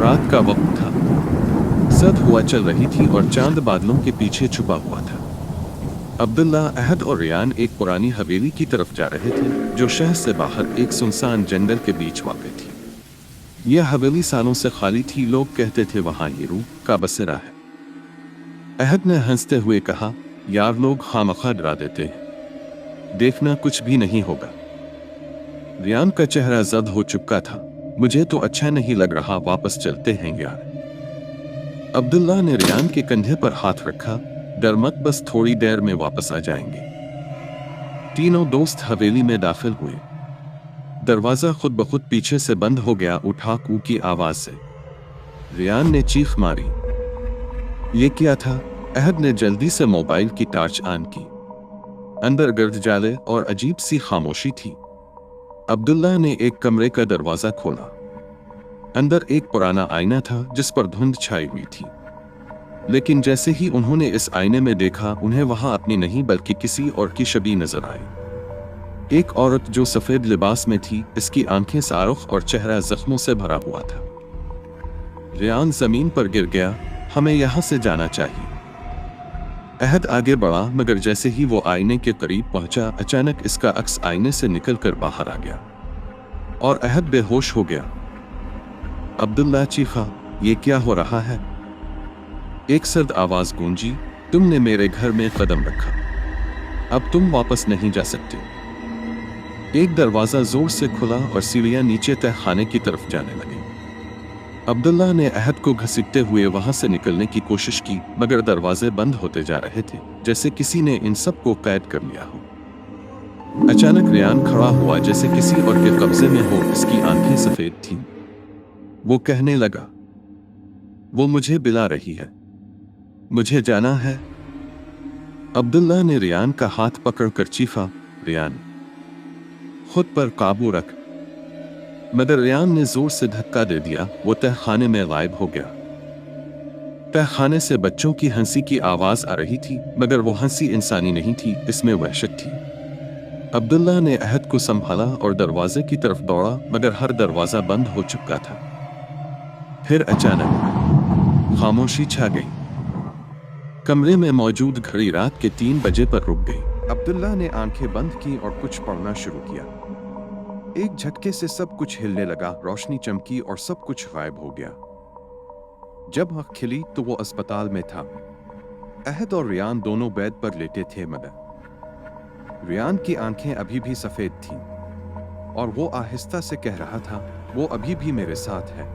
रात का वक्त था। सर्द हवा चल रही थी और चांद बादलों के पीछे छुपा हुआ था। अब्दुल्ला, अहद और रियान एक पुरानी हवेली की तरफ जा रहे थे जो शहर से बाहर एक सुनसान जंगल के बीच वाक़ थी। यह हवेली सालों से खाली थी। लोग कहते थे वहां ये रूह का बसेरा है। अहद ने हंसते हुए कहा, यार लोग खामखा डरा देते हैं, देखना कुछ भी नहीं होगा। रियान का चेहरा जद हो चुका था। मुझे तो अच्छा नहीं लग रहा, वापस चलते हैं यार। अब्दुल्ला ने रियान के कंधे पर हाथ रखा, डर मत, बस थोड़ी देर में वापस आ जाएंगे। तीनों दोस्त हवेली में दाखिल हुए। दरवाजा खुद ब खुद पीछे से बंद हो गया, उठा कू की आवाज से। रियान ने चीख मारी। ये क्या था? अहद ने जल्दी से मोबाइल की टॉर्च ऑन की। अंदर गर्द जाले और अजीब सी खामोशी थी। अब्दुल्ला ने एक कमरे का दरवाजा खोला। अंदर एक पुराना आईना था जिस पर धुंध छाई हुई थी। लेकिन जैसे ही उन्होंने इस आईने में देखा, उन्हें वहां अपनी नहीं बल्कि किसी और की छवि नजर आई। एक औरत जो सफेद लिबास में थी, इसकी आंखें सारुख और चेहरा जख्मों से भरा हुआ था। रियान जमीन पर गिर गया। हमें यहां से जाना चाहिए। अहद आगे बढ़ा, मगर जैसे ही वो आईने के करीब पहुंचा, अचानक इसका अक्स आईने से निकलकर बाहर आ गया और अहद बेहोश हो गया। अब्दुल्ला चीखा, ये क्या हो रहा है? एक सर्द आवाज गूंजी, तुमने मेरे घर में कदम रखा, अब तुम वापस नहीं जा सकते। एक दरवाजा जोर से खुला और सीढ़ियां नीचे तह खाने की तरफ जाने लगी। अब्दुल्ला ने अहद को घसीटते हुए वहां से निकलने की कोशिश की, मगर दरवाजे बंद होते जा रहे थे, जैसे किसी ने इन सब को कैद कर लिया हो। अचानक रियान खड़ा हुआ, जैसे किसी और के कब्जे में हो। इसकी आंखें सफेद थीं। वो कहने लगा, वो मुझे बुला रही है, मुझे जाना है। अब्दुल्ला ने रियान का हाथ पकड़कर चीखा, रियान, खुद पर काबू रख। मगर रियान ने जोर से धक्का दे दिया। वो तहखाने में गायब हो गया। तहखाने से बच्चों की हंसी की आवाज आ रही थी, मगर वो हंसी इंसानी नहीं थी, इसमें वहशत थी। अब्दुल्ला ने अहद को संभाला और दरवाजे की तरफ दौड़ा, मगर हर दरवाजा बंद हो चुका था। फिर अचानक खामोशी छा गई। कमरे में मौजूद घड़ी रात के 3 बजे पर रुक गई। अब्दुल्ला ने आंखें बंद की और कुछ पढ़ना शुरू किया। एक झटके से सब कुछ हिलने लगा, रोशनी चमकी और सब कुछ गायब हो गया। जब आँख खिली तो वो अस्पताल में था। अहद और रियान दोनों बेड पर लेटे थे, मगर रियान की आंखें अभी भी सफेद थीं और वो आहिस्ता से कह रहा था, वो अभी भी मेरे साथ है।